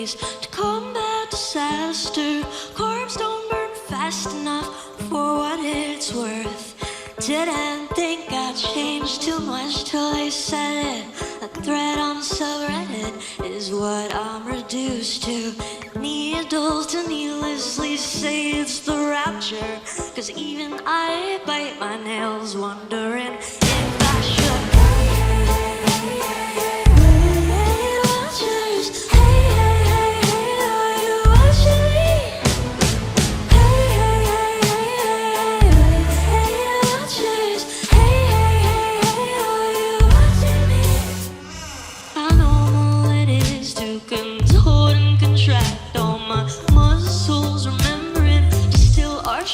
ways to combat disaster. Corpse don't burn fast enough for what it's worth. Didn't think I'd change too much till I said it. A thread on a subreddit is what I'm reduced to. Needles to needlessly say it's the rapture. Cause even I bite my nails wondering if I should.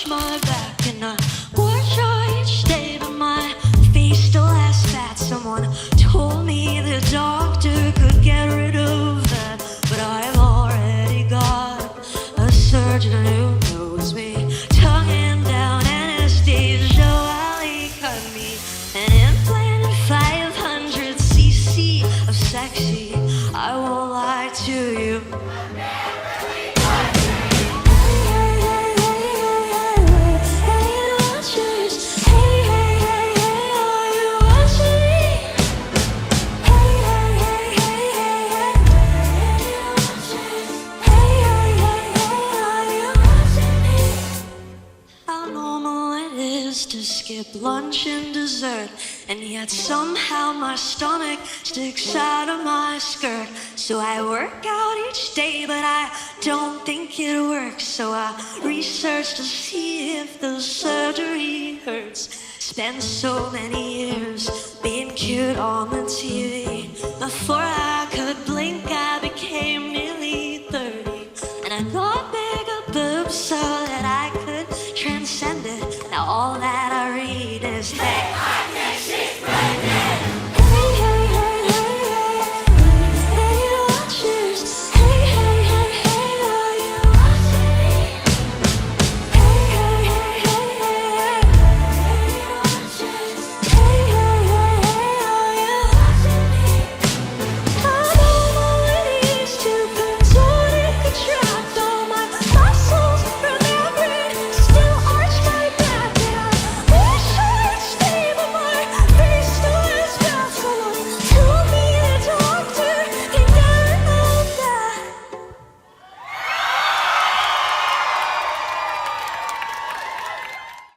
My back and I watch each day, but my face still has fat. Someone told me the doctor could get rid of that, but I've already got a surgeon who knows me. Tonguing down anesthesia while he cut me and implanted 500 cc of sexy. I won't lie to you. To skip lunch and dessert, and yet somehow my stomach sticks out of my skirt. So I work out each day, but I don't think it works. So I research to see if the surgery hurts. Spent so many years being cute on the TV before I